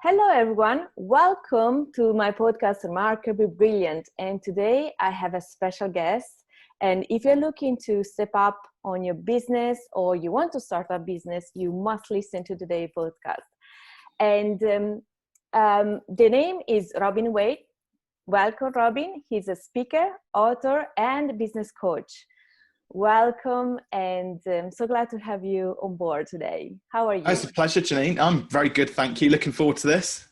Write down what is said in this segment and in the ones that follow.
Hello, everyone. Welcome to my podcast, Remarkably Brilliant. And today I have a special guest. And if you're looking to step up on your business or you want to start a business, you must listen to today's podcast. And the name is Waite. Welcome, Robin. He's a speaker, author, and business coach. Welcome, and I'm so glad to have you on board today. How are you? It's a pleasure, Janine. I'm very good, thank you. Looking forward to this.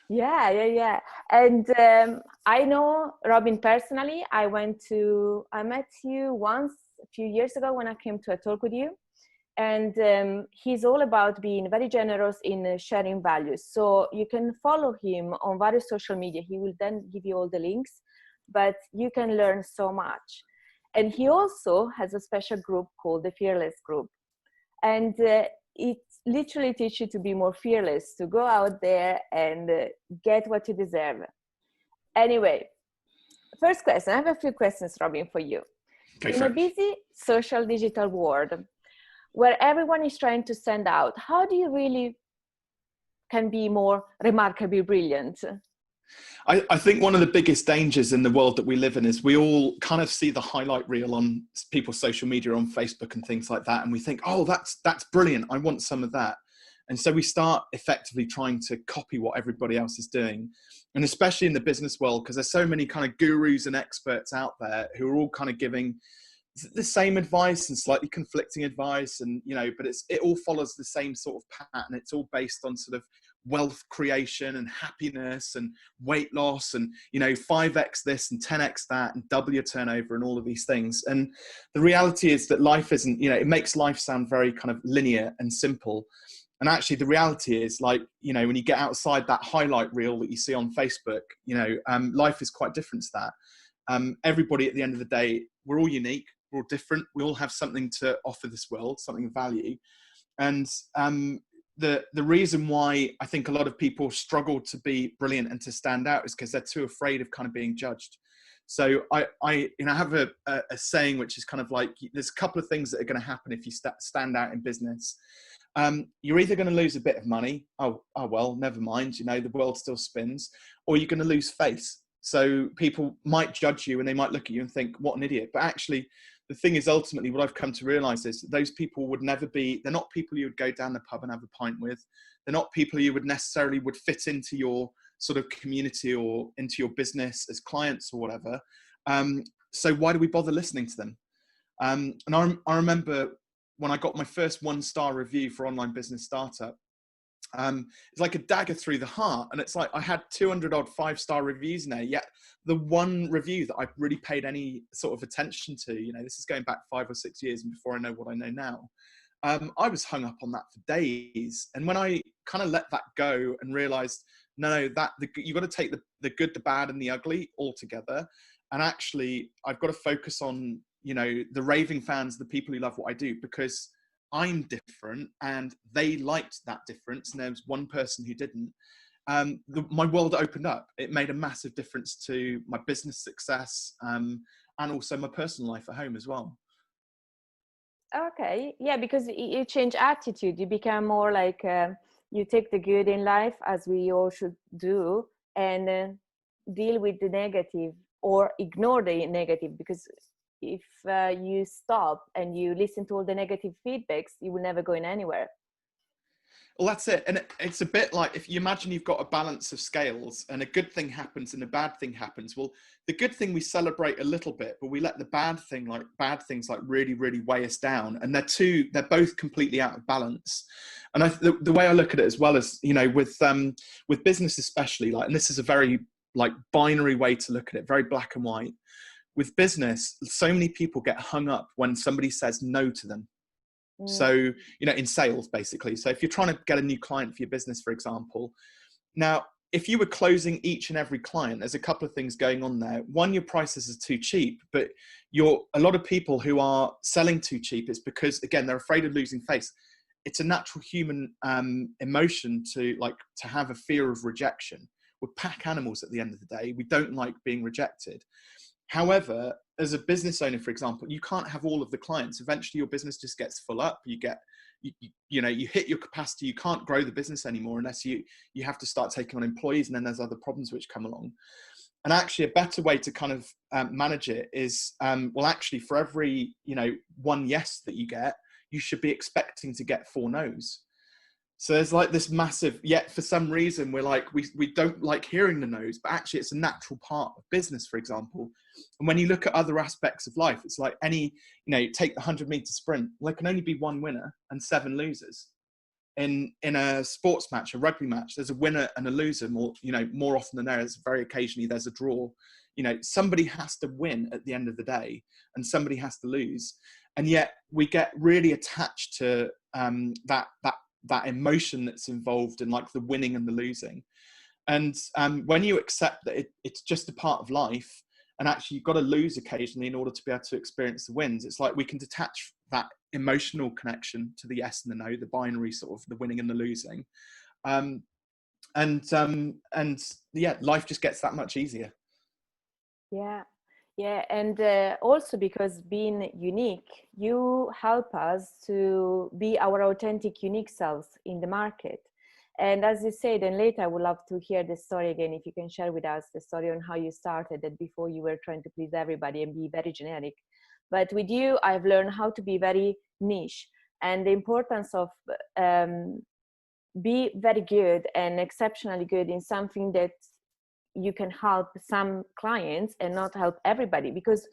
Yeah. And I know Robin personally. I met you once a few years ago when I came to a talk with you. And he's all about being very generous in sharing values. So you can follow him on various social media. He will then give you all the links, but you can learn so much. And he also has a special group called the Fearless Group. And it literally teaches you to be more fearless, to go out there and get what you deserve. Anyway, first question. I have a few questions, Robin, for you. In a busy social digital world where everyone is trying to stand out, how do you really can be more remarkably brilliant? I think one of the biggest dangers in the world that we live in is we all kind of see the highlight reel on people's social media, on Facebook and things like that. And we think, oh, that's brilliant. I want some of that. And so we start effectively trying to copy what everybody else is doing. And especially in the business world, because there's so many kind of gurus and experts out there who are all kind of giving the same advice and slightly conflicting advice. And, but it all follows the same sort of pattern. It's all based on sort of wealth creation and happiness and weight loss and 5x this and 10x that and double your turnover and all of these things. And the reality is that life isn't, it makes life sound very kind of linear and simple. And actually the reality is, like, when you get outside that highlight reel that you see on Facebook, life is quite different to that. Everybody at the end of the day, we're all unique, we're all different, we all have something to offer this world, something of value. And the reason why I think a lot of people struggle to be brilliant and to stand out is because they're too afraid of kind of being judged. So I have a saying which is kind of like, there's a couple of things that are going to happen if you stand out in business. You're either going to lose a bit of money. Oh well, never mind. The world still spins. Or you're going to lose face. So people might judge you and they might look at you and think, what an idiot. But actually, the thing is, ultimately, what I've come to realize is that those people would never be, they're not people you would go down the pub and have a pint with. They're not people you would necessarily would fit into your sort of community or into your business as clients or whatever. So why do we bother listening to them? And I remember when I got my first 1-star review for Online Business Startup, it's like a dagger through the heart. And it's like, I had 200 odd 5-star reviews now, yet the one review that I've really paid any sort of attention to, this is going back 5 or 6 years and before I know what I know now. I was hung up on that for days. And when I kind of let that go and realized, you've got to take the good, the bad and the ugly all together. And actually I've got to focus on, the raving fans, the people who love what I do, because I'm different and they liked that difference. And there was one person who didn't. My world opened up. It made a massive difference to my business success and also my personal life at home as well. Okay. Yeah, because you change attitude. You become more like, you take the good in life, as we all should do, and deal with the negative or ignore the negative, because if you stop and you listen to all the negative feedbacks, you will never go in anywhere. Well, that's it. And it's a bit like, if you imagine you've got a balance of scales and a good thing happens and a bad thing happens. Well, the good thing we celebrate a little bit, but we let the bad things really, really weigh us down. And they're both completely out of balance. And the way I look at it as well as, with business especially, and this is a very binary way to look at it, very black and white. With business, so many people get hung up when somebody says no to them. So, in sales, basically. So if you're trying to get a new client for your business, for example, now, if you were closing each and every client, there's a couple of things going on there. One, your prices are too cheap, but a lot of people who are selling too cheap is because, again, they're afraid of losing face. It's a natural human emotion to have a fear of rejection. We're pack animals at the end of the day. We don't like being rejected. However, as a business owner, for example, you can't have all of the clients. Eventually your business just gets full up. You get you hit your capacity, you can't grow the business anymore unless you have to start taking on employees, and then there's other problems which come along. And actually a better way to kind of manage it is, well, actually for every, 1 yes that you get, you should be expecting to get 4 no's. So there's like this massive, yet for some reason we're like, we don't like hearing the no's, but actually it's a natural part of business, for example. And when you look at other aspects of life, it's like take the 100-meter sprint, there can only be 1 winner and 7 losers. In a sports match, a rugby match, there's a winner and a loser more often than there's very occasionally there's a draw. Somebody has to win at the end of the day and somebody has to lose. And yet we get really attached to that emotion that's involved in like the winning and the losing. And when you accept that it's just a part of life, and actually you've got to lose occasionally in order to be able to experience the wins, it's like we can detach that emotional connection to the yes and the no, the binary sort of the winning and the losing. Life just gets that much easier. Yeah, and also because being unique, you help us to be our authentic, unique selves in the market. And as you said, and later I would love to hear the story again, if you can share with us the story on how you started, that before you were trying to please everybody and be very generic. But with you, I've learned how to be very niche, and the importance of be very good and exceptionally good in something that you can help some clients and not help everybody, because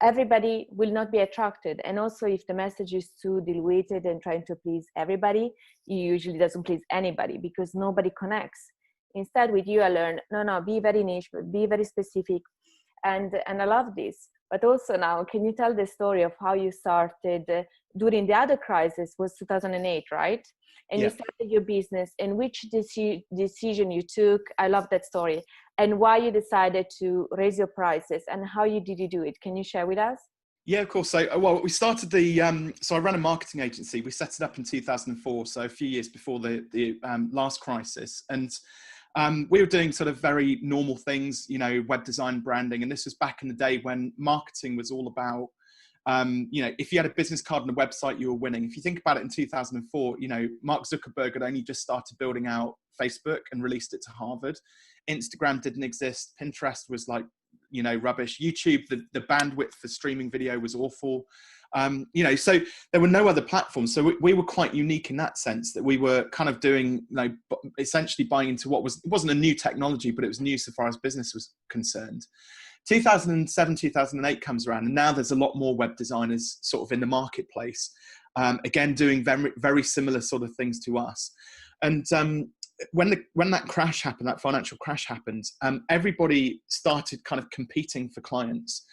everybody will not be attracted. And also if the message is too diluted and trying to please everybody, it usually doesn't please anybody because nobody connects. Instead with you, I learned, no, be very niche, but be very specific. And I love this. But also now, can you tell the story of how you started during the other crisis? Was 2008, right? And you started your business, and which decision you took. I love that story. And why you decided to raise your prices and how did you do it? Can you share with us? Yeah, of course. So, we started so I ran a marketing agency. We set it up in 2004, so a few years before the last crisis. And we were doing sort of very normal things, web design, branding. And this was back in the day when marketing was all about, if you had a business card and a website, you were winning. If you think about it in 2004, Mark Zuckerberg had only just started building out Facebook and released it to Harvard. Instagram didn't exist. Pinterest was like, rubbish. YouTube, the bandwidth for streaming video was awful. So there were no other platforms. So we were quite unique in that sense, that we were kind of doing, essentially buying into it wasn't a new technology, but it was new so far as business was concerned. 2007, 2008 comes around, and now there's a lot more web designers sort of in the marketplace, again, doing very, very similar sort of things to us. And when that crash happened, that financial crash happened, everybody started kind of competing for clients.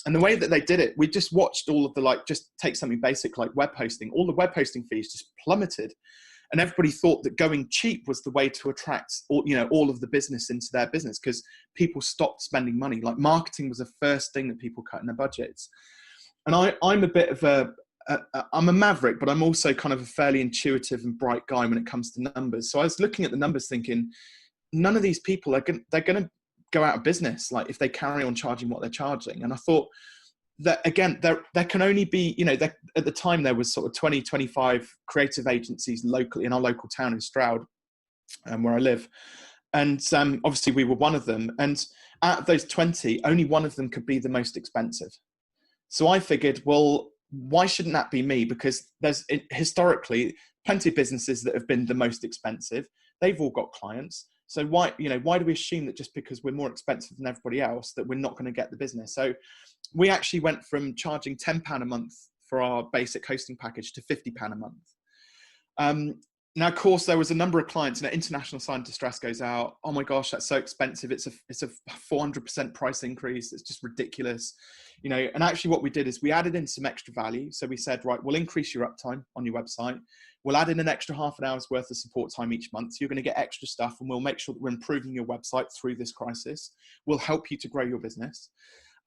And the way that they did it, we just watched all of the, just take something basic like web hosting, all the web hosting fees just plummeted. And everybody thought that going cheap was the way to attract all of the business into their business, because people stopped spending money. Like marketing was the first thing that people cut in their budgets. And I'm a bit of I'm a maverick, but I'm also kind of a fairly intuitive and bright guy when it comes to numbers. So I was looking at the numbers thinking, none of these people they're going to go out of business, like if they carry on charging what they're charging. And I thought that, again, there can only be, at the time there was sort of 20, 25 creative agencies locally in our local town in Stroud, where I live. And obviously we were one of them. And out of those 20, only one of them could be the most expensive. So I figured, well, why shouldn't that be me? Because there's historically plenty of businesses that have been the most expensive. They've all got clients. So why do we assume that just because we're more expensive than everybody else that we're not going to get the business? So we actually went from charging £10 a month for our basic hosting package to £50 a month. Now, of course, there was a number of clients, international sign of distress goes out. Oh my gosh, that's so expensive. It's a 400% price increase. It's just ridiculous. And actually what we did is we added in some extra value. So we said, right, we'll increase your uptime on your website. We'll add in an extra half an hour's worth of support time each month. So you're going to get extra stuff, and we'll make sure that we're improving your website through this crisis. We'll help you to grow your business.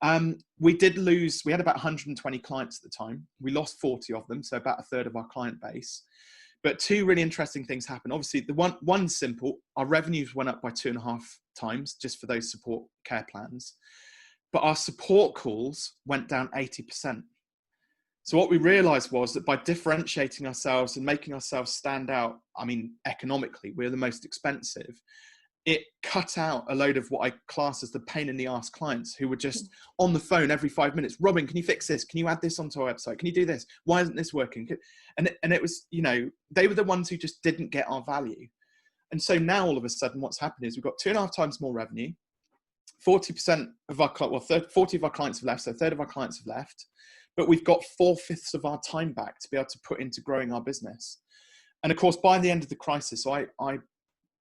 We had about 120 clients at the time. We lost 40 of them, so about a third of our client base. But two really interesting things happened. Obviously, the one simple, our revenues went up by 2.5 times just for those support care plans. But our support calls went down 80%. So what we realized was that by differentiating ourselves and making ourselves stand out, I mean, economically, we're the most expensive. It cut out a load of what I class as the pain in the ass clients who were just on the phone every 5 minutes. Robin, can you fix this? Can you add this onto our website? Can you do this? Why isn't this working? And it was, you know, they were the ones who just didn't get our value. And so now all of a sudden what's happened is we've got 2.5 times more revenue. 40% of our, 40 of our clients have left. So a third of our clients have left, but we've got 4/5 of our time back to be able to put into growing our business. And of course, by the end of the crisis, I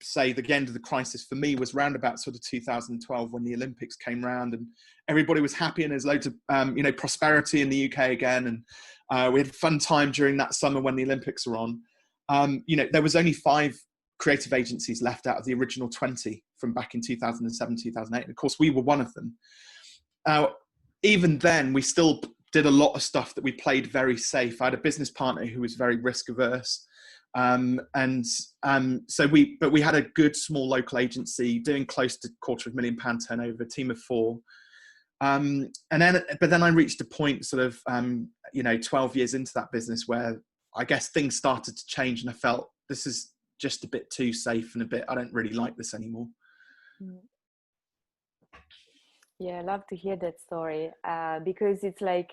say the end of the crisis for me was round about sort of 2012 when the Olympics came round and everybody was happy and there's loads of, you know, prosperity in the UK again. And we had a fun time during that summer when the Olympics were on. You know, there was only 5 creative agencies left out of the original 20 from back in 2007, 2008. And of course, we were one of them. Even then, we still did a lot of stuff that we played very safe. I had a business partner who was very risk averse. So we had a good small local agency doing close to £250,000 turnover, a team of 4. But then I reached a point sort of, you know, 12 years into that business where I guess things started to change and I felt this is just a bit too safe and I don't really like this anymore. Yeah, I love to hear that story because it's like,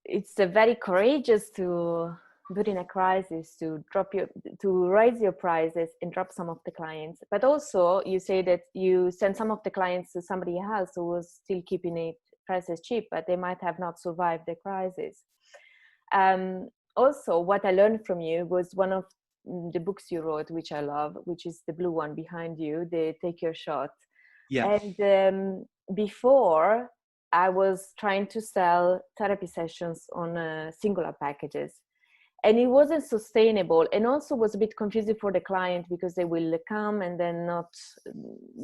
it's very courageous to, during a crisis, to raise your prices and drop some of the clients. But also you say that you send some of the clients to somebody else who was still keeping it prices cheap, but they might have not survived the crisis. Also, what I learned from you was one of the books you wrote, which I love, which is the blue one behind you, the Take Your Shot. Yeah. And before, I was trying to sell therapy sessions on singular packages, and it wasn't sustainable, and also was a bit confusing for the client because they will come and then not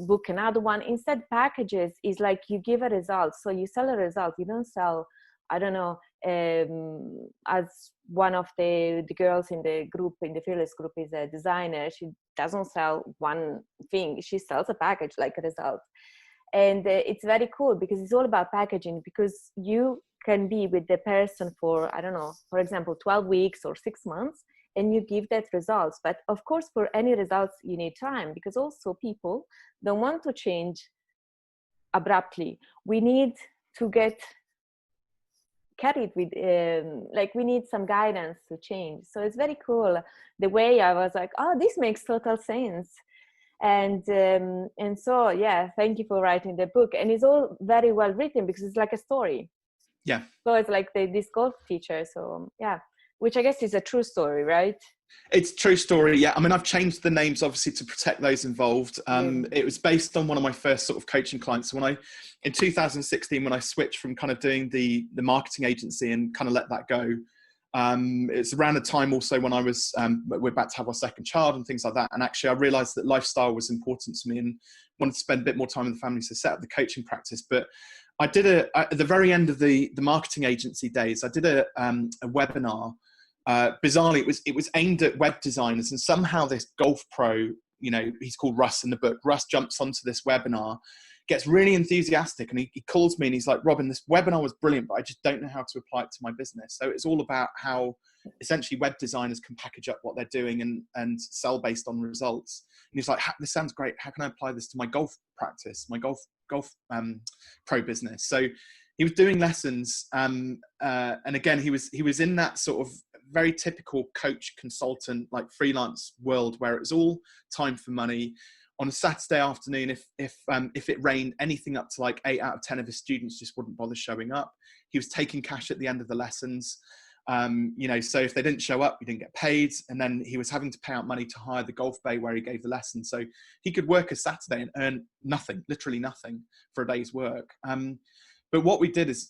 book another one. Instead, packages is like you give a result, so you sell a result. You don't sell, I don't know, as one of the girls in the group, in the Fearless group, is a designer. She doesn't sell one thing, she sells a package like a result. And it's very cool because it's all about packaging, because you can be with the person for, I don't know, for example, 12 weeks or 6 months, and you give that results. But of course, for any results, you need time, because also people don't want to change abruptly. We need to get carried with, like, we need some guidance to change. So it's very cool the way I was like, oh, this makes total sense. And so, yeah, thank you for writing the book. And it's all very well written because it's like a story. Yeah. So it's like this golf teacher. So yeah, which I guess is a true story, right? It's a true story. Yeah. I mean, I've changed the names obviously to protect those involved. It was based on one of my first sort of coaching clients. So in 2016, when I switched from kind of doing the marketing agency and kind of let that go, it's around the time also when I was, we're about to have our second child and things like that. And actually I realized that lifestyle was important to me and wanted to spend a bit more time with the family. So set up the coaching practice. But I did at the very end of the marketing agency days, I did a webinar. Bizarrely, it was aimed at web designers, and somehow this golf pro, you know, he's called Russ in the book. Russ jumps onto this webinar, gets really enthusiastic, and he calls me and he's like, Robin, this webinar was brilliant, but I just don't know how to apply it to my business. So it's all about how essentially web designers can package up what they're doing and sell based on results. And he's like, this sounds great. How can I apply this to my golf practice, my golf pro business? So he was doing lessons, and again, he was in that sort of very typical coach consultant, like freelance world, where it was all time for money. On a Saturday afternoon, if it rained, anything up to like 8 out of 10 of his students just wouldn't bother showing up. He was taking cash at the end of the lessons. You know, so if they didn't show up, he didn't get paid. And then he was having to pay out money to hire the golf bay where he gave the lesson. So he could work a Saturday and earn nothing, literally nothing for a day's work. But what we did is,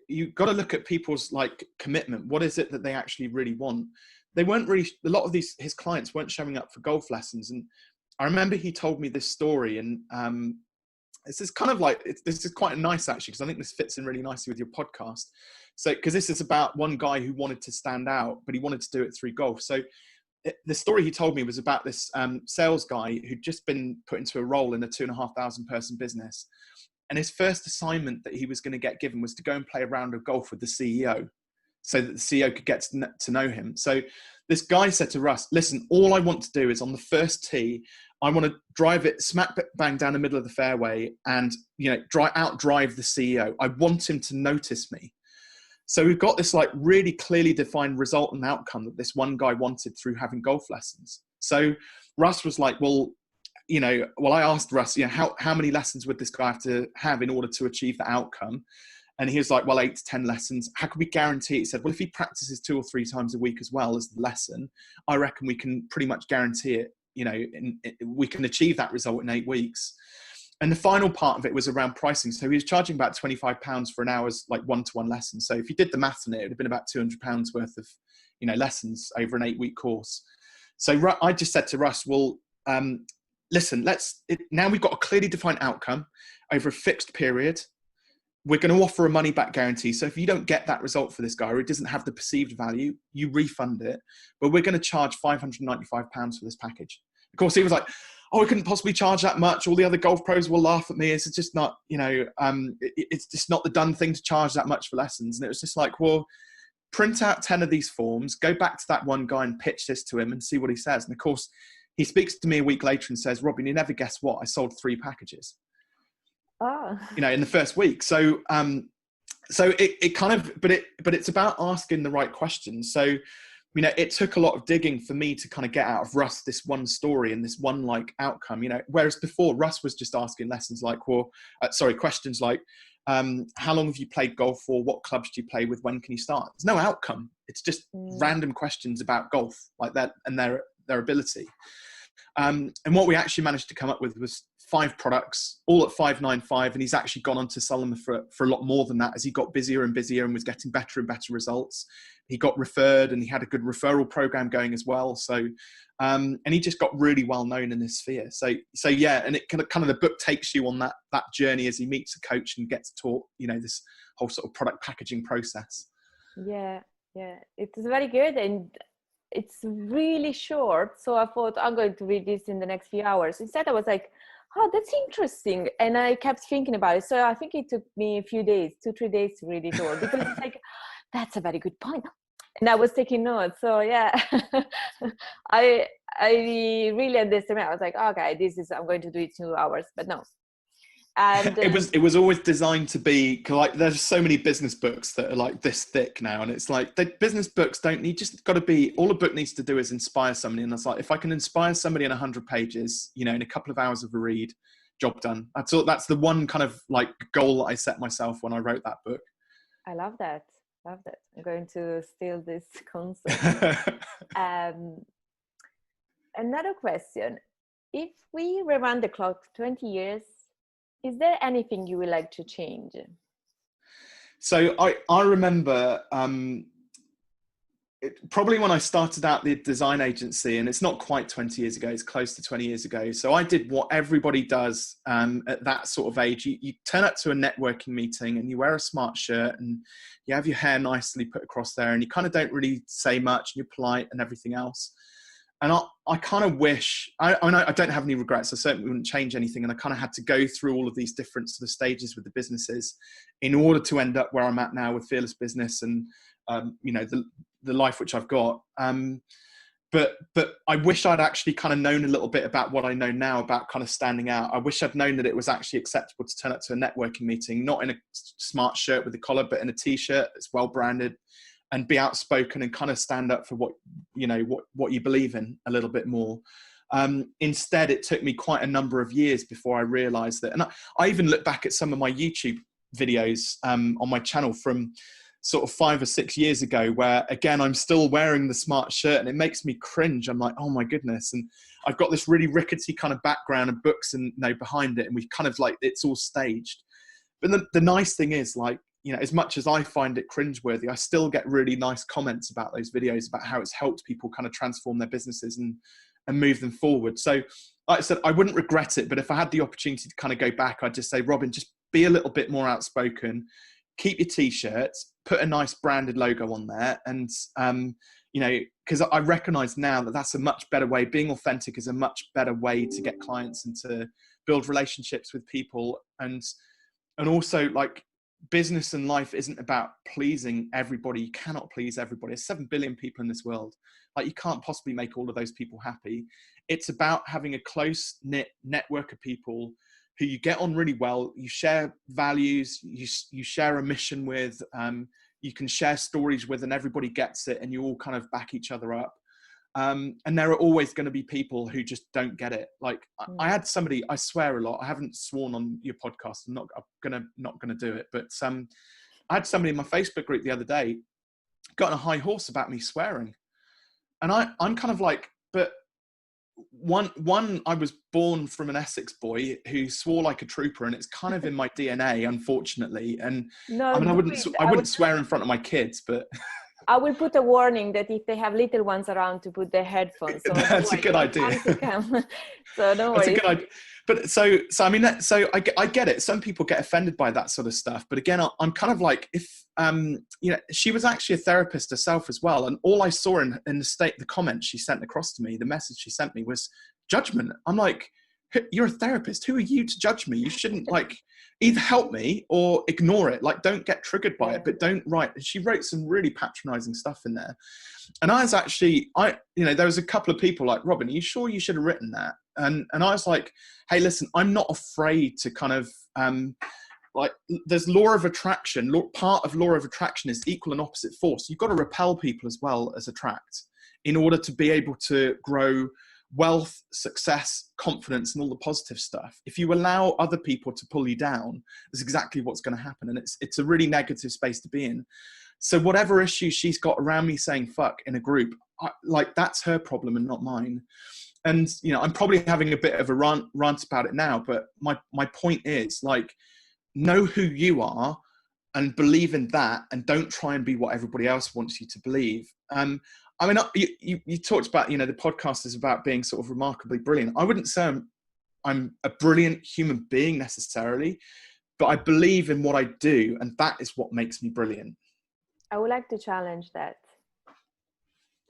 you've got to look at people's like commitment. What is it that they actually really want? They weren't really, a lot of his clients weren't showing up for golf lessons. And I remember he told me this story, and this is kind of like, this is quite nice actually, because I think this fits in really nicely with your podcast. So, because this is about one guy who wanted to stand out, but he wanted to do it through golf. So the story he told me was about this sales guy who'd just been put into a role in a 2,500 person business. And his first assignment that he was going to get given was to go and play a round of golf with the CEO, so that the CEO could get to know him. So this guy said to Russ, listen, all I want to do is on the first tee, I want to drive it smack bang down the middle of the fairway and, outdrive the CEO. I want him to notice me. So we've got this like really clearly defined result and outcome that this one guy wanted through having golf lessons. So Russ was like, I asked Russ, how many lessons would this guy have to have in order to achieve the outcome? And he was like, 8 to 10 lessons. How can we guarantee it? He said, well, if he practices 2 or 3 times a week as well as the lesson, I reckon we can pretty much guarantee it. We can achieve that result in 8 weeks. And the final part of it was around pricing. So he was charging about £25 for an hour's like one-to-one lesson. So if you did the maths on it, it would have been about £200 worth of, lessons over an 8-week course. So I just said to Russ, listen, now we've got a clearly defined outcome over a fixed period. We're going to offer a money back guarantee. So if you don't get that result for this guy, or it doesn't have the perceived value, you refund it. But we're going to charge £595 for this package. Of course, he was like, we couldn't possibly charge that much. All the other golf pros will laugh at me. It's just not, it's just not the done thing to charge that much for lessons. And it was just like, well, print out 10 of these forms, go back to that one guy and pitch this to him and see what he says. And of course, he speaks to me a week later and says, Robin, you never guess what? I sold 3 packages. Oh. In the first week. So it kind of, but it's about asking the right questions. So, it took a lot of digging for me to kind of get out of Russ this one story and this one like outcome, whereas before Russ was just asking questions like, how long have you played golf for? What clubs do you play with? When can you start? There's no outcome. It's just random questions about golf like that and their ability. And what we actually managed to come up with was 5 products, all at $595, and he's actually gone on to sell them for a lot more than that as he got busier and busier and was getting better and better results. He got referred, and he had a good referral program going as well. So, and he just got really well known in his sphere. So yeah, and it kind of the book takes you on that journey as he meets a coach and gets taught, this whole sort of product packaging process. Yeah, it's very good, and it's really short. So I thought I'm going to read this in the next few hours. Instead, I was like, oh, that's interesting. And I kept thinking about it. So I think it took me a few days, 2-3 days to read it all, because it's like, that's a very good point. And I was taking notes. So yeah, I really underestimated. I was like, okay, I'm going to do it 2 hours, but no. And it was always designed to be like, there's so many business books that are like this thick now, and it's like the business books you just got to be, all a book needs to do is inspire somebody. And it's like, if I can inspire somebody in 100 pages, in a couple of hours of a read, job done. That's the one kind of like goal that I set myself when I wrote that book. I love that. I'm going to steal this concept. Another question: if we rewind the clock 20 years, is there anything you would like to change? So I remember probably when I started out the design agency, and it's not quite 20 years ago, it's close to 20 years ago. So I did what everybody does at that sort of age. You turn up to a networking meeting and you wear a smart shirt and you have your hair nicely put across there, and you kind of don't really say much, and you're polite and everything else. And I kind of wish, I don't have any regrets. I certainly wouldn't change anything. And I kind of had to go through all of these different sort of stages with the businesses in order to end up where I'm at now with Fearless Business and, the life which I've got. But I wish I'd actually kind of known a little bit about what I know now about kind of standing out. I wish I'd known that it was actually acceptable to turn up to a networking meeting, not in a smart shirt with a collar, but in a t-shirt that's well branded, and be outspoken and kind of stand up for what you believe in a little bit more. Instead, it took me quite a number of years before I realized that. And I even look back at some of my YouTube videos on my channel from sort of 5 or 6 years ago, where again, I'm still wearing the smart shirt and it makes me cringe. I'm like, oh my goodness. And I've got this really rickety kind of background and books and behind it. And we kind of like, it's all staged. But the nice thing is, like, as much as I find it cringeworthy, I still get really nice comments about those videos about how it's helped people kind of transform their businesses and move them forward. So like I said, I wouldn't regret it, but if I had the opportunity to kind of go back, I'd just say, Robin, just be a little bit more outspoken, keep your t-shirts, put a nice branded logo on there. And, because I recognize now that that's a much better way. Being authentic is a much better way to get clients and to build relationships with people. And And also, like, business and life isn't about pleasing everybody. You cannot please everybody. There's 7 billion people in this world. Like, you can't possibly make all of those people happy. It's about having a close knit network of people who you get on really well. You share values, you share a mission with, you can share stories with, and everybody gets it, and you all kind of back each other up. And there are always going to be people who just don't get it. Like, I had somebody, I swear a lot. I haven't sworn on your podcast. I'm not gonna do it. But I had somebody in my Facebook group the other day got on a high horse about me swearing, and I'm kind of like, but one, I was born from an Essex boy who swore like a trooper, and it's kind of in my DNA, unfortunately. And No, I mean, I wouldn't swear in front of my kids, but I will put a warning that if they have little ones around, to put their headphones. So that's a good idea. So don't worry. That's a good idea. But so I mean, I get it. Some people get offended by that sort of stuff. But again, I'm kind of like, if you know, she was actually a therapist herself as well, and all I saw in the comments she sent across to me, the message she sent me, was judgment. I'm like, you're a therapist. Who are you to judge me? You shouldn't, like, either help me or ignore it. Like, don't get triggered by it, but don't write. She wrote some really patronizing stuff in there. And I was actually, you know, there was a couple of people like, Robin, are you sure you should have written that? And I was like, hey, listen, I'm not afraid to kind of, like, there's law of attraction. Part of law of attraction is equal and opposite force. You've got to repel people as well as attract in order to be able to grow wealth, success, confidence, and all the positive stuff. If you allow other people to pull you down, that's exactly what's going to happen. And it's a really negative space to be in. So whatever issue she's got around me saying fuck in a group, like, that's her problem and not mine. And, you know, I'm probably having a bit of a rant about it now, but my point is, like, know who you are and believe in that, and don't try and be what everybody else wants you to believe. I mean, you talked about, you know, the podcast is about being sort of remarkably brilliant. I wouldn't say I'm a brilliant human being necessarily, but I believe in what I do, and that is what makes me brilliant. I would like to challenge that.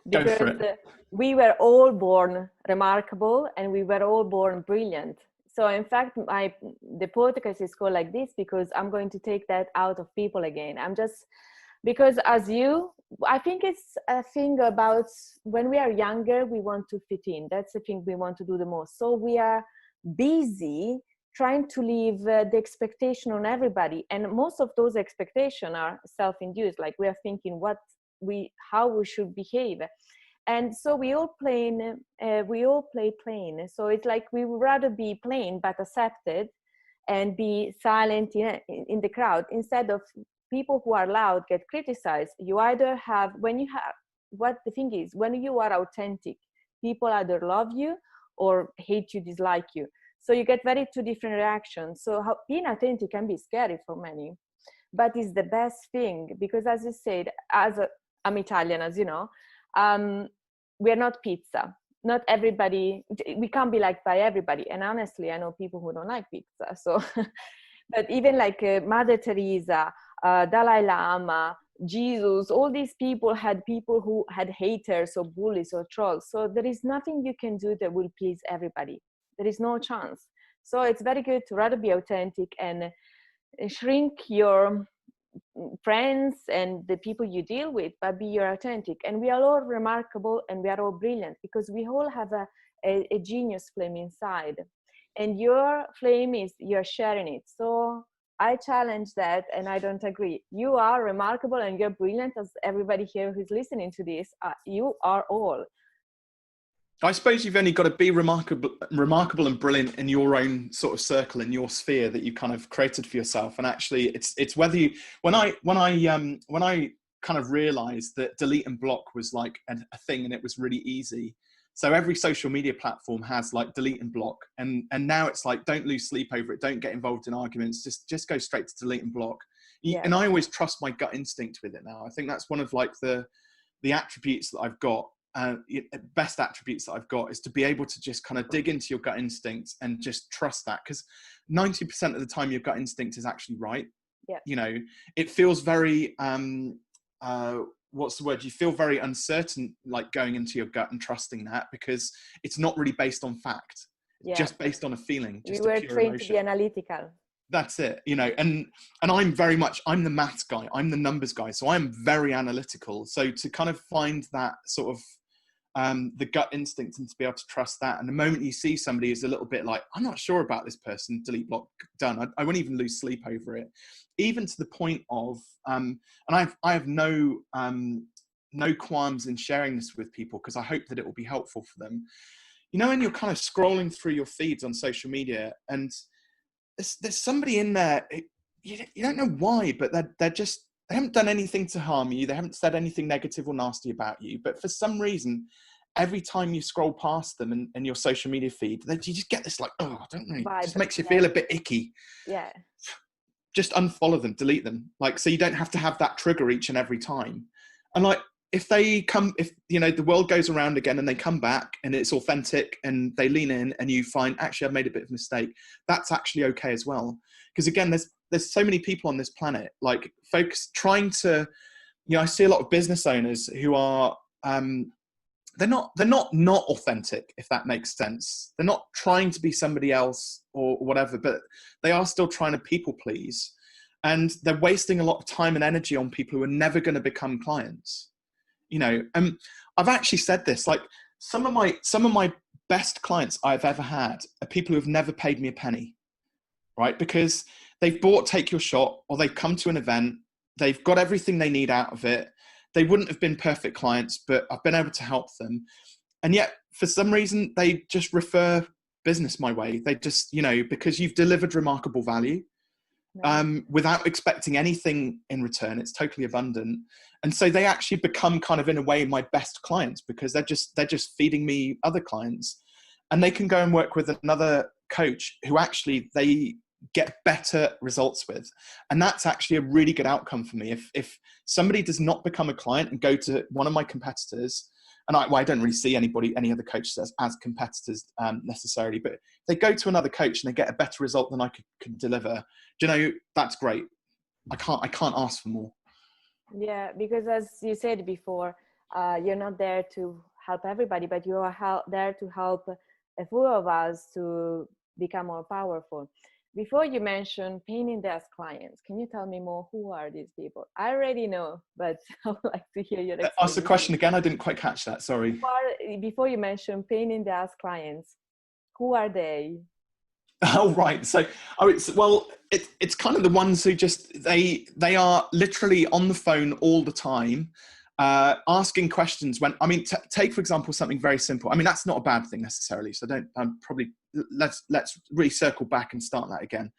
Go for Because it. we were all born remarkable, and we were all born brilliant. So in fact, the podcast is called like this because I'm going to take that out of people again. Because I think it's a thing about when we are younger, we want to fit in. That's the thing we want to do the most. So we are busy trying to leave the expectation on everybody. And most of those expectations are self-induced. Like, we are thinking how we should behave. And so we all play plain. So it's like we would rather be plain but accepted and be silent in the crowd, instead of people who are loud get criticized. You either have, when you are authentic, people either love you or hate you, dislike you. So you get two different reactions. So being authentic can be scary for many, but it's the best thing, because, as you said, I'm Italian, as you know, we are not pizza. Not everybody, we can't be liked by everybody. And honestly, I know people who don't like pizza. So, but even like Mother Teresa, Dalai Lama, Jesus, all these people had people who had haters or bullies or trolls. So there is nothing you can do that will please everybody. There is no chance. So it's very good to rather be authentic and shrink your friends and the people you deal with, but be your authentic. And we are all remarkable, and we are all brilliant, because we all have a genius flame inside, and your flame is you're sharing it. So I challenge that, and I don't agree. You are remarkable and you're brilliant, as everybody here who's listening to this, you are all. I suppose you've only got to be remarkable and brilliant in your own sort of circle, in your sphere that you kind of created for yourself. And actually, it's whether you, when I kind of realized that delete and block was like a thing, and it was really easy. So every social media platform has like delete and block, and now it's like, don't lose sleep over it, don't get involved in arguments, just go straight to delete and block. Yeah. And I always trust my gut instinct with it now. I think that's one of like the attributes that I've got. Best attributes that I've got is to be able to just kind of dig into your gut instinct and just trust that, because 90% of the time your gut instinct is actually right. Yeah. You know, it feels very what's the word? You feel very uncertain, like going into your gut and trusting that, because it's not really based on fact. It's just based on a feeling. Just we were a pure trained emotion. to be analytical. That's it, you know, and I'm the maths guy, I'm the numbers guy, so I'm very analytical. So to kind of find that sort of the gut instinct and to be able to trust that, and the moment you see somebody who's a little bit like, I'm not sure about this person, delete, block, done. I won't even lose sleep over it, even to the point of and I have no qualms in sharing this with people because I hope that it will be helpful for them. You know, when you're kind of scrolling through your feeds on social media and there's somebody in there, you don't know why, but they haven't done anything to harm you. They haven't said anything negative or nasty about you. But for some reason, every time you scroll past them in your social media feed, you just get this like, oh, I don't know, it just makes you feel a bit icky. Yeah. Just unfollow them, delete them. Like, so you don't have to have that trigger each and every time. And like, if you know, the world goes around again and they come back and it's authentic and they lean in and you find, actually, I've made a bit of a mistake, that's actually okay as well. Because again, there's so many people on this planet, like folks trying to, you know, I see a lot of business owners who are, they're not authentic, if that makes sense. They're not trying to be somebody else or whatever, but they are still trying to people please. And they're wasting a lot of time and energy on people who are never going to become clients. You know, I've actually said this, like some of my best clients I've ever had are people who have never paid me a penny, right? Because they've bought Take Your Shot, or they've come to an event, they've got everything they need out of it. They wouldn't have been perfect clients, but I've been able to help them. And yet for some reason, they just refer business my way. They just, you know, because you've delivered remarkable value. Without expecting anything in return. It's totally abundant. And so they actually become kind of, in a way, my best clients, because they're just feeding me other clients, and they can go and work with another coach who actually they get better results with. And that's actually a really good outcome for me. If somebody does not become a client and go to one of my competitors, and I don't really see any other coaches as competitors necessarily, but they go to another coach and they get a better result than I could deliver. Do you know, that's great. I can't ask for more. Yeah, because as you said before, you're not there to help everybody, but you are there to help a few of us to become more powerful. Before you mentioned pain in the ass clients, can you tell me more? Who are these people? I already know, but I would like to hear your explanation. Ask the question again. I didn't quite catch that. Sorry. Before you mentioned pain in the ass clients, who are they? Oh, right. So, it's kind of the ones who just, they are literally on the phone all the time, asking questions when, I mean, take, for example, something very simple. I mean, that's not a bad thing necessarily. So let's really circle back and start that again.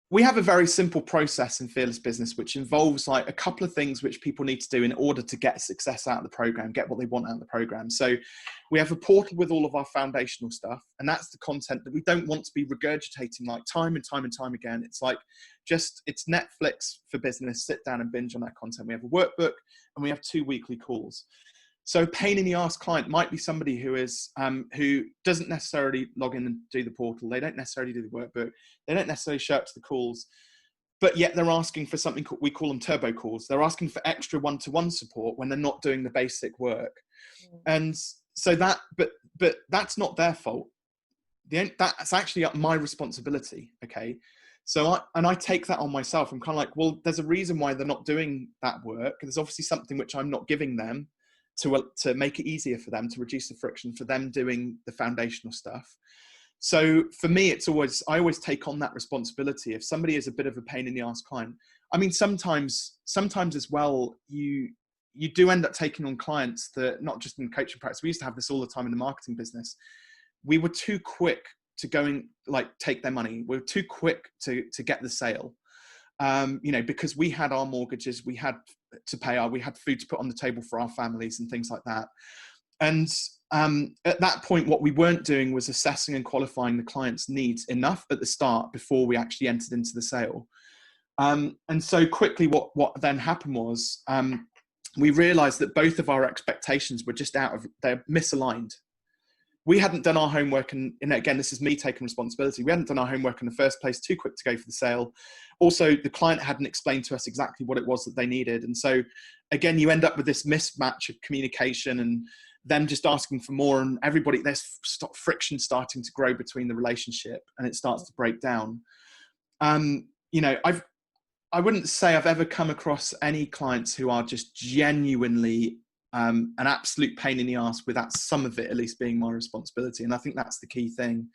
We have a very simple process in Fearless Business, which involves like a couple of things which people need to do in order to get success out of the program, get what they want out of the program. So we have a portal with all of our foundational stuff, and that's the content that we don't want to be regurgitating like time and time and time again. It's like it's Netflix for business. Sit down and binge on that content. We have a workbook and we have 2 weekly calls. So pain in the ass client might be somebody who is who doesn't necessarily log in and do the portal. They don't necessarily do the workbook. They don't necessarily show up to the calls, but yet they're asking for something we call them turbo calls. They're asking for extra one-to-one support when they're not doing the basic work. And so but that's not their fault. That's actually my responsibility. Okay. So I take that on myself. I'm kind of like, well, there's a reason why they're not doing that work. There's obviously something which I'm not giving them to make it easier for them, to reduce the friction for them doing the foundational stuff. So for me, I always take on that responsibility. If somebody is a bit of a pain in the ass client, I mean, sometimes as well, you do end up taking on clients that, not just in coaching practice, we used to have this all the time in the marketing business. We were too quick to go and like take their money. We were too quick to get the sale. You know, because we had our mortgages, we had to pay we had food to put on the table for our families and things like that. And at that point, what we weren't doing was assessing and qualifying the client's needs enough at the start before we actually entered into the sale. And so quickly, what then happened was we realized that both of our expectations were they're misaligned. We hadn't done our homework, and again, this is me taking responsibility. We hadn't done our homework in the first place, too quick to go for the sale. Also, the client hadn't explained to us exactly what it was that they needed. And so again, you end up with this mismatch of communication, and them just asking for more, and everybody, there's friction starting to grow between the relationship, and it starts to break down. You know, I wouldn't say I've ever come across any clients who are just genuinely an absolute pain in the ass, without some of it at least being my responsibility. And I think that's the key thing.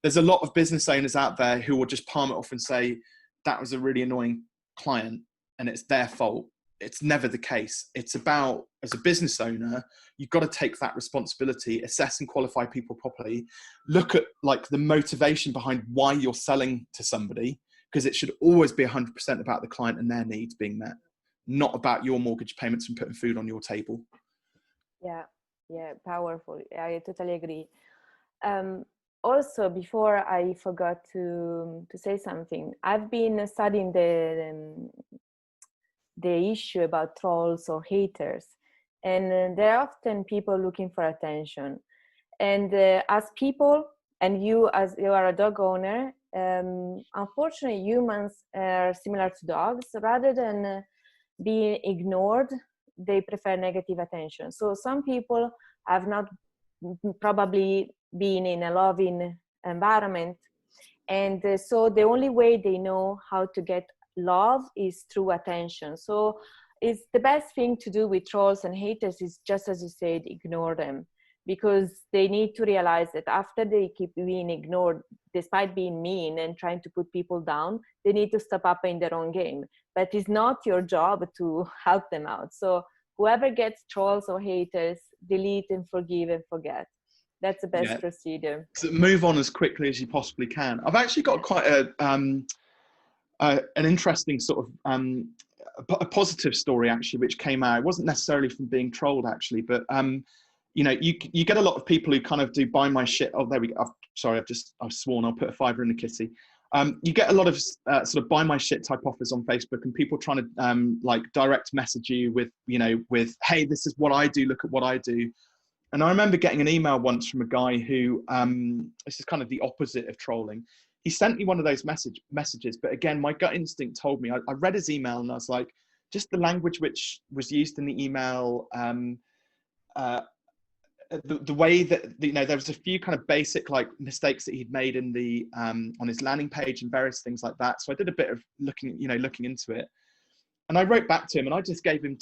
There's a lot of business owners out there who will just palm it off and say, that was a really annoying client and it's their fault. It's never the case. It's about, as a business owner, you've got to take that responsibility, assess and qualify people properly, look at like the motivation behind why you're selling to somebody, because it should always be 100% about the client and their needs being met, not about your mortgage payments and putting food on your table. Yeah, powerful. I totally agree. Also, before I forgot to say something, I've been studying the issue about trolls or haters, and they're often people looking for attention. And as people, and you as you are a dog owner, unfortunately humans are similar to dogs. Rather than being ignored, they prefer negative attention. So some people have not probably been in a loving environment, and so the only way they know how to get love is through attention. So it's the best thing to do with trolls and haters is, just as you said, ignore them, because they need to realize that after they keep being ignored, despite being mean and trying to put people down, they need to step up in their own game. But it's not your job to help them out. So whoever gets trolls or haters, delete and forgive and forget. That's the best procedure. So move on as quickly as you possibly can. I've actually got quite an interesting sort of a positive story actually, which came out. It wasn't necessarily from being trolled actually, but you know, you get a lot of people who kind of do buy my shit. Oh, there we go. I've sworn I'll put a fiver in the kitty. You get a lot of sort of buy my shit type offers on Facebook, and people trying to like direct message you with, you know, with, hey, this is what I do, look at what I do. And I remember getting an email once from a guy who, this is kind of the opposite of trolling. He sent me one of those messages, but again, my gut instinct told me, I read his email and I was like, just the language which was used in the email, the way that, you know, there was a few kind of basic like mistakes that he'd made in the on his landing page and various things like that. So I did a bit of looking into it, and I wrote back to him and I just gave him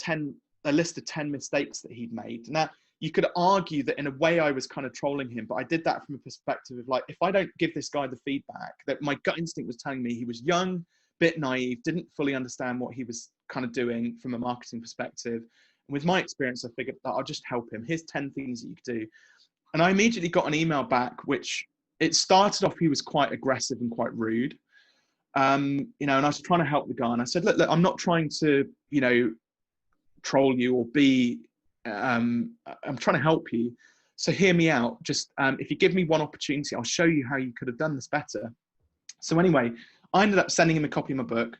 a list of 10 mistakes that he'd made. Now you could argue that in a way I was kind of trolling him, but I did that from a perspective of like, if I don't give this guy the feedback, that my gut instinct was telling me he was young, bit naive, didn't fully understand what he was kind of doing from a marketing perspective. And with my experience, I figured that I'll just help him. Here's 10 things that you could do. And I immediately got an email back, which it started off, he was quite aggressive and quite rude. You know, and I was trying to help the guy. And I said, look, I'm not trying to, you know, troll you or be, I'm trying to help you. So hear me out. Just, if you give me one opportunity, I'll show you how you could have done this better. So anyway, I ended up sending him a copy of my book.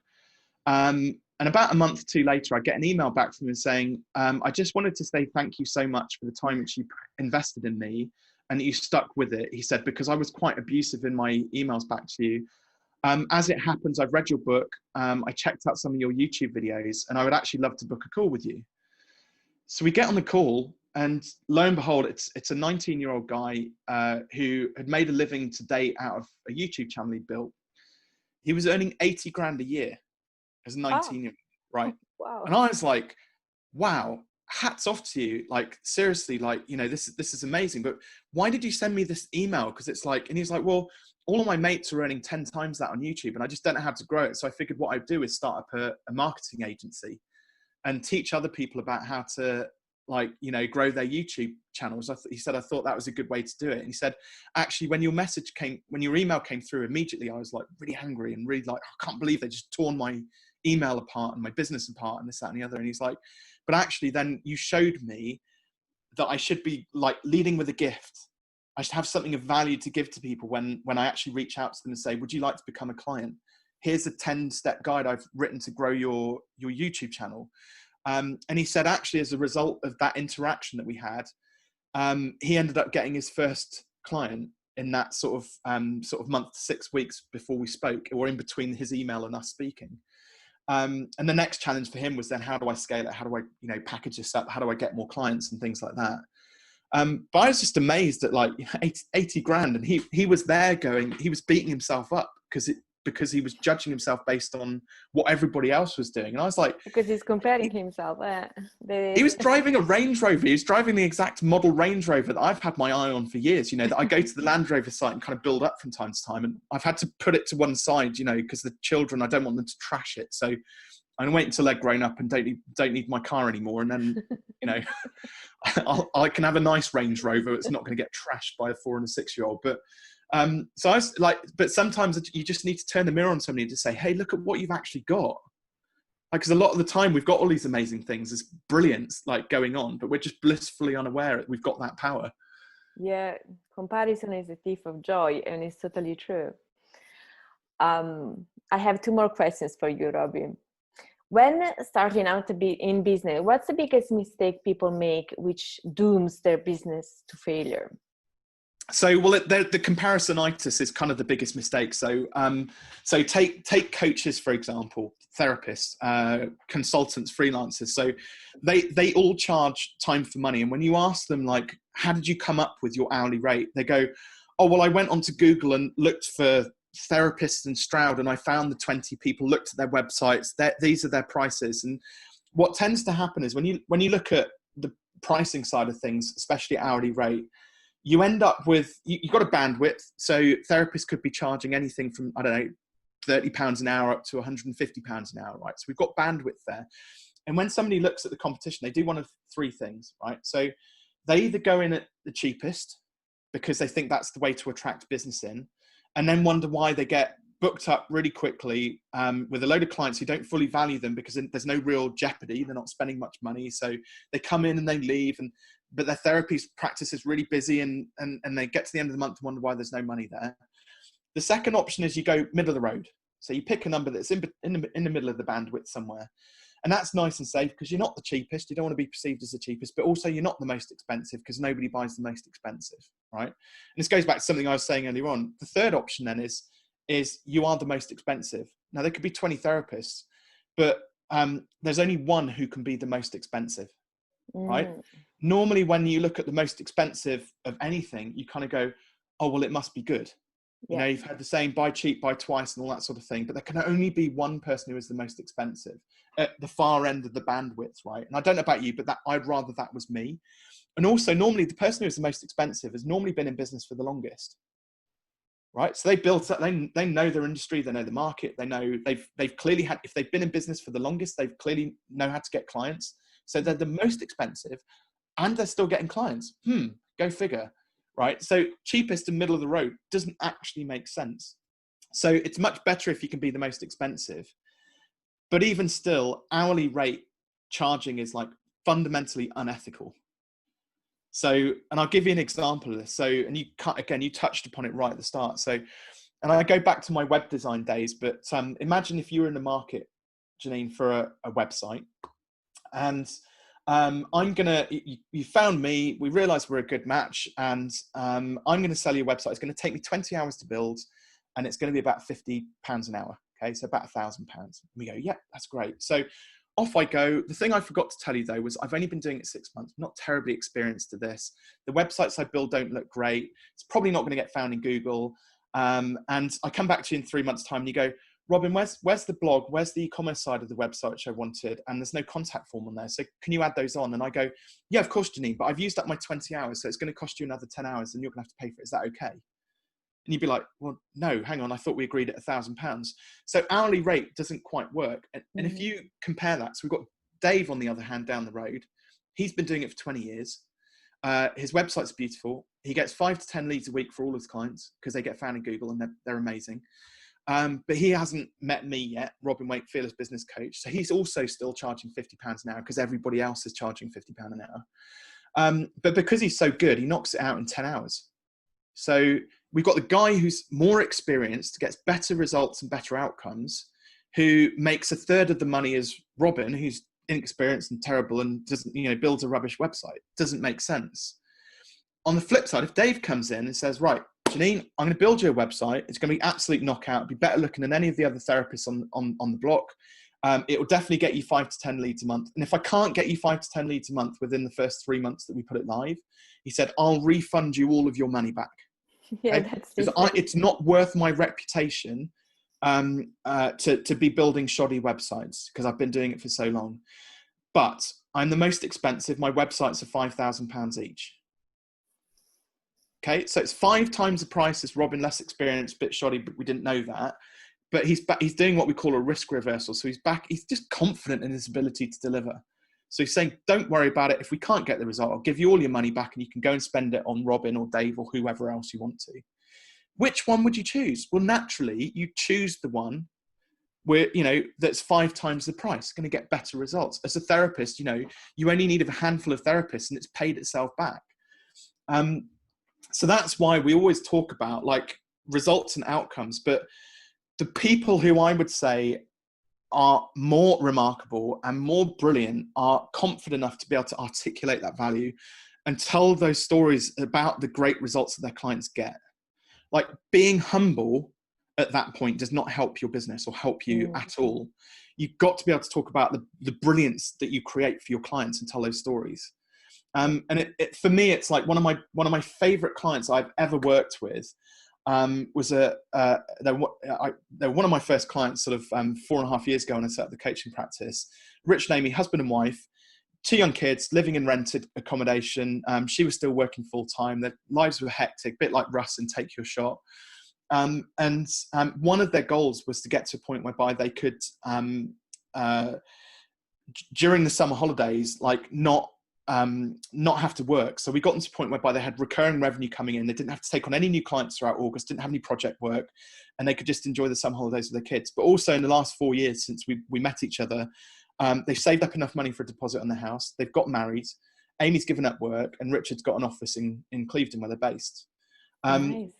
And about a month or two later, I get an email back from him saying, I just wanted to say thank you so much for the time which you invested in me and that you stuck with it. He said, because I was quite abusive in my emails back to you. As it happens, I've read your book. I checked out some of your YouTube videos and I would actually love to book a call with you. So we get on the call and lo and behold, it's a 19-year-old guy who had made a living to date out of a YouTube channel he built. He was earning 80 grand a year as a 19-year-old, right? Wow. And I was like, wow, hats off to you. Like, seriously, like, you know, this is amazing. But why did you send me this email? Because it's like, and he's like, well, all of my mates are earning 10 times that on YouTube and I just don't know how to grow it. So I figured what I'd do is start up a marketing agency and teach other people about how to, like, you know, grow their YouTube channels. He said, I thought that was a good way to do it. And he said, actually, when your email came through, immediately, I was like really angry and really like, I can't believe they just torn my email apart and my business apart and this, that, and the other. And he's like, but actually then you showed me that I should be like leading with a gift. I should have something of value to give to people when I actually reach out to them and say, would you like to become a client? Here's a 10-step guide I've written to grow your YouTube channel. And he said, actually, as a result of that interaction that we had, he ended up getting his first client in that sort of month to 6 weeks before we spoke, or in between his email and us speaking. And the next challenge for him was then, how do I scale it? How do I, you know, package this up? How do I get more clients and things like that? But I was just amazed at like 80 grand, and he was there going, he was beating himself up because he was judging himself based on what everybody else was doing. And I was like, because he's comparing himself. He was driving a Range Rover. He was driving the exact model Range Rover that I've had my eye on for years, you know, that I go to the Land Rover site and kind of build up from time to time. And I've had to put it to one side, you know, because the children, I don't want them to trash it. So I'm waiting until they're grown up and don't need my car anymore. And then, you know, I can have a nice Range Rover. It's not going to get trashed by a 4 and a 6-year-old. But so I was like, but sometimes you just need to turn the mirror on somebody to say, hey, look at what you've actually got. Because a lot of the time we've got all these amazing things, there's brilliance like going on, but we're just blissfully unaware we've got that power. Yeah, comparison is a thief of joy, and it's totally true. I have 2 more questions for you, Robin. When starting out to be in business, what's the biggest mistake people make which dooms their business to failure? So, well, the comparisonitis is kind of the biggest mistake. So, so take coaches, for example, therapists, consultants, freelancers. So they all charge time for money. And when you ask them, like, how did you come up with your hourly rate? They go, oh, well, I went onto Google and looked for therapists and Stroud, and I found the 20 people, looked at their websites, these are their prices. And what tends to happen is when you look at the pricing side of things, especially hourly rate, you end up with, you've got a bandwidth. So therapists could be charging anything from, I don't know, £30 an hour up to £150 an hour, right? So we've got bandwidth there. And when somebody looks at the competition, they do one of 3 things, right? So they either go in at the cheapest because they think that's the way to attract business in, and then wonder why they get booked up really quickly with a load of clients who don't fully value them because there's no real jeopardy. They're not spending much money. So they come in and they leave, but their therapy practice is really busy, and they get to the end of the month and wonder why there's no money there. The second option is you go middle of the road. So you pick a number that's in the middle of the bandwidth somewhere. And that's nice and safe because you're not the cheapest. You don't want to be perceived as the cheapest, but also you're not the most expensive because nobody buys the most expensive, right? And this goes back to something I was saying earlier on. The third option then is you are the most expensive. Now there could be 20 therapists, but there's only one who can be the most expensive, right? Normally when you look at the most expensive of anything, you kind of go, oh, well, it must be good. You know, you've had the saying, buy cheap, buy twice, and all that sort of thing. But there can only be one person who is the most expensive at the far end of the bandwidth, right? And I don't know about you, but I'd rather that was me. And also, normally, the person who is the most expensive has normally been in business for the longest, right? So they built up, they know their industry, they know the market, they know they've clearly had, if they've been in business for the longest, they've clearly know how to get clients. So they're the most expensive, and they're still getting clients. Go figure. Right? So cheapest and middle of the road doesn't actually make sense. So it's much better if you can be the most expensive. But even still, hourly rate charging is like fundamentally unethical. So, and I'll give you an example of this. So, and you touched upon it right at the start. So, and I go back to my web design days, but imagine if you were in the market, Janine, for a website, and you found me, we realized we're a good match, and I'm going to sell you a website. It's going to take me 20 hours to build, and it's going to be about £50 an hour. Okay. So about £1,000. We go, yeah, that's great. So off I go. The thing I forgot to tell you though, was I've only been doing it 6 months, I'm not terribly experienced to this. The websites I build don't look great. It's probably not going to get found in Google. And I come back to you in 3 months time and you go, Robin, where's the blog? Where's the e-commerce side of the website which I wanted? And there's no contact form on there. So can you add those on? And I go, yeah, of course, Janine, but I've used up my 20 hours. So it's going to cost you another 10 hours and you're going to have to pay for it. Is that okay? And you'd be like, well, no, hang on. I thought we agreed at £1,000. So hourly rate doesn't quite work. And if you compare that, so we've got Dave on the other hand down the road. He's been doing it for 20 years. His website's beautiful. He gets 5 to 10 leads a week for all his clients because they get found in Google and they're amazing. But he hasn't met me yet, Robin Waite, Fearless Business Coach. So he's also still charging £50 an hour because everybody else is charging £50 an hour. But because he's so good, he knocks it out in 10 hours. So we've got the guy who's more experienced, gets better results and better outcomes, who makes a third of the money as Robin, who's inexperienced and terrible and doesn't, builds a rubbish website. Doesn't make sense. On the flip side, if Dave comes in and says, right, Janine, I'm going to build you a website. It's going to be absolute knockout. It'll be better looking than any of the other therapists on the block. It will definitely get you 5 to 10 leads a month. And if I can't get you 5 to 10 leads a month within the first 3 months that we put it live, He said, I'll refund you all of your money back. Yeah, Okay? that's Because different. it's not worth my reputation to be building shoddy websites, because I've been doing it for so long. But I'm the most expensive. My websites are £5,000 each. Okay, so it's 5 times the price as Robin, less experienced, bit shoddy, but we didn't know that. But he's doing what we call a risk reversal. So he's just confident in his ability to deliver. So he's saying, don't worry about it. If we can't get the result, I'll give you all your money back and you can go and spend it on Robin or Dave or whoever else you want to. Which one would you choose? Well, naturally, you choose the one where, that's 5 times the price, going to get better results. As a therapist, you only need a handful of therapists and it's paid itself back. So that's why we always talk about like results and outcomes. But the people who I would say are more remarkable and more brilliant are confident enough to be able to articulate that value and tell those stories about the great results that their clients get. Like, being humble at that point does not help your business or help you at all. You've got to be able to talk about the brilliance that you create for your clients and tell those stories. And for me, it's like one of my favorite clients I've ever worked with was they're one of my first clients sort of 4.5 years ago when I set up the coaching practice. Rich and Amy, husband and wife, 2 young kids, living in rented accommodation. She was still working full time. Their lives were hectic, a bit like Russ and Take Your Shot. And one of their goals was to get to a point whereby they could, during the summer holidays, like not have to work. So we got to a point whereby they had recurring revenue coming in. They didn't have to take on any new clients throughout August, didn't have any project work, and they could just enjoy the summer holidays with their kids. But also in the last 4 years since we met each other, they've saved up enough money for a deposit on their house. They've got married. Amy's given up work and Richard's got an office in Clevedon where they're based. Nice.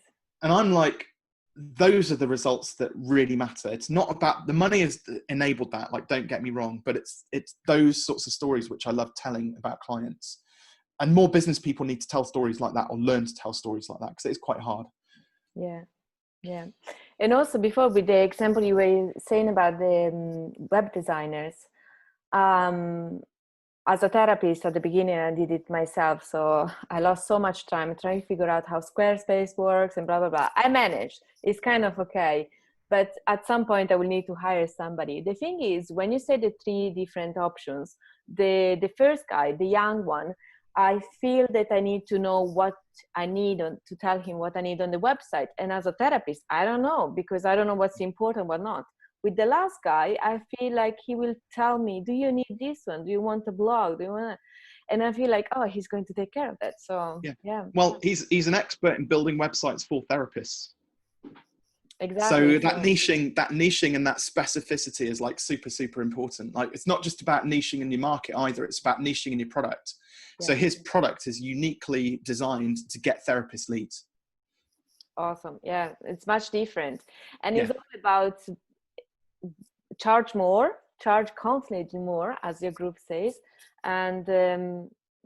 And I'm like, those are the results that really matter. It's not about the money has enabled that, like, don't get me wrong, but it's those sorts of stories which I love telling about clients. And more business people need to tell stories like that, or learn to tell stories like that, because it's quite hard. Yeah. And also, before, with the example you were saying about the web designers, as a therapist at the beginning, I did it myself. So I lost so much time trying to figure out how Squarespace works and blah, blah, blah. I managed. It's kind of okay. But at some point I will need to hire somebody. The thing is, when you say the 3 different options, the first guy, the young one, I feel that I need to know what I need to tell him what I need on the website. And as a therapist, I don't know, because I don't know what's important, what not. With the last guy, I feel like he will tell me, do you need this one? Do you want a blog? Do you want? And I feel like, oh, he's going to take care of that. So yeah. Well, he's an expert in building websites for therapists. Exactly. So that niching and that specificity is like super, super important. Like, it's not just about niching in your market either. It's about niching in your product. Yeah. So his product is uniquely designed to get therapist leads. Awesome. Yeah, it's much different. And it's all about charge constantly more, as your group says, and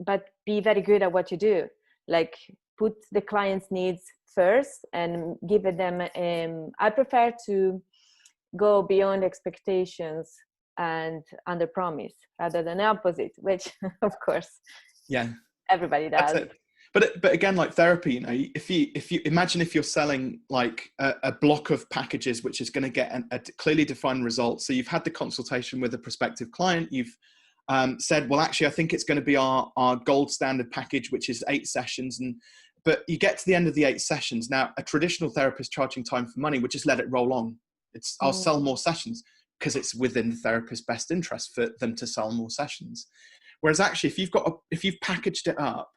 but be very good at what you do. Like, put the client's needs first and give it them. I prefer to go beyond expectations and under promise rather than opposite, which of course everybody does. That's it. But again, like therapy, if you imagine if you're selling like a block of packages, which is going to get a clearly defined result. So you've had the consultation with a prospective client. You've said, well, actually, I think it's going to be our gold standard package, which is 8 sessions. But you get to the end of the 8 sessions. Now, a traditional therapist charging time for money would just let it roll on. I'll sell more sessions because it's within the therapist's best interest for them to sell more sessions. Whereas actually, if you've packaged it up,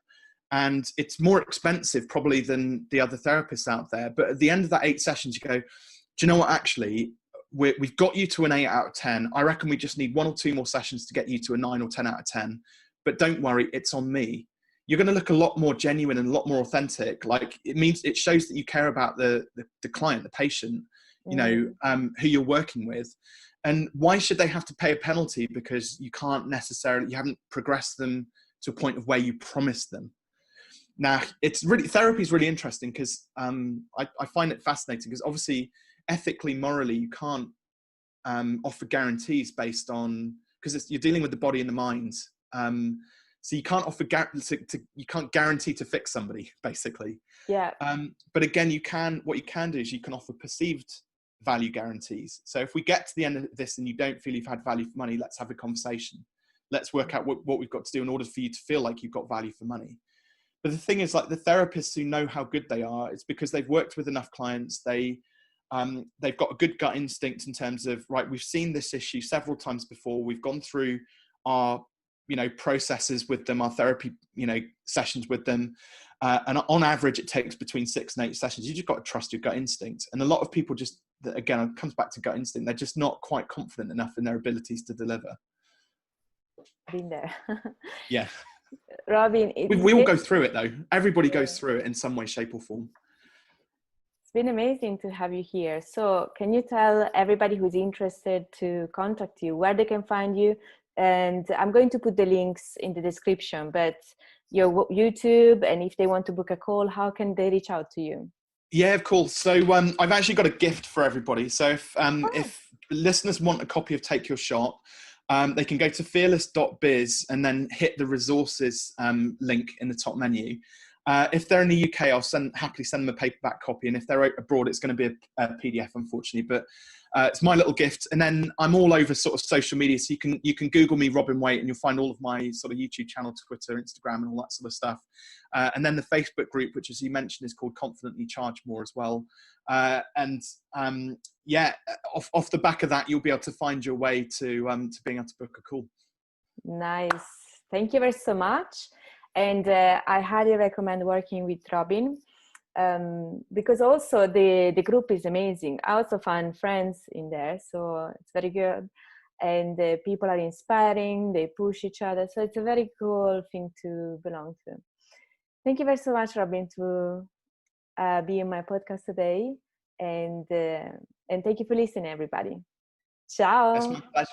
and it's more expensive probably than the other therapists out there, but at the end of that 8 sessions, you go, do you know what, actually, we've got you to an 8 out of 10. I reckon we just need 1 or 2 more sessions to get you to a 9 or 10 out of 10. But don't worry, it's on me. You're going to look a lot more genuine and a lot more authentic. Like, it shows that you care about the client, the patient, who you're working with. And why should they have to pay a penalty because you haven't progressed them to a point of where you promised them? Now, therapy is really interesting because I find it fascinating because obviously, ethically, morally, you can't offer guarantees based on, because you're dealing with the body and the mind. So you can't offer you can't guarantee to fix somebody, basically. Yeah. But again, what you can do is you can offer perceived value guarantees. So if we get to the end of this and you don't feel you've had value for money, let's have a conversation. Let's work out what we've got to do in order for you to feel like you've got value for money. But the thing is, like, the therapists who know how good they are, it's because they've worked with enough clients. They've got a good gut instinct in terms of, right, we've seen this issue several times before. We've gone through our, processes with them, our therapy, sessions with them. And on average, it takes between 6 and 8 sessions. You just got to trust your gut instinct. And a lot of people just, again, it comes back to gut instinct. They're just not quite confident enough in their abilities to deliver. Been there. Yeah. Robin, we all go through it though. Everybody goes through it in some way, shape or form. It's been amazing to have you here. So can you tell everybody who's interested to contact you, where they can find you? And I'm going to put the links in the description, but your YouTube, and if they want to book a call, how can they reach out to you? Yeah, of course. So I've actually got a gift for everybody. So if listeners want a copy of Take Your Shot, they can go to fearless.biz and then hit the resources link in the top menu. If they're in the UK, I'll happily send them a paperback copy. And if they're abroad, it's going to be a PDF, unfortunately. But it's my little gift. And then I'm all over sort of social media. So you can Google me, Robin Waite, and you'll find all of my sort of YouTube channel, Twitter, Instagram, and all that sort of stuff. And then the Facebook group, which, as you mentioned, is called Confidently Charge More as well. Yeah, off the back of that, you'll be able to find your way to being able to book a call. Nice. Thank you very so much. And I highly recommend working with Robin, because also the group is amazing. I also find friends in there, so it's very good. And people are inspiring, they push each other. So it's a very cool thing to belong to. Thank you very so much, Robin, to be in my podcast today. And thank you for listening, everybody. Ciao. That's my pleasure.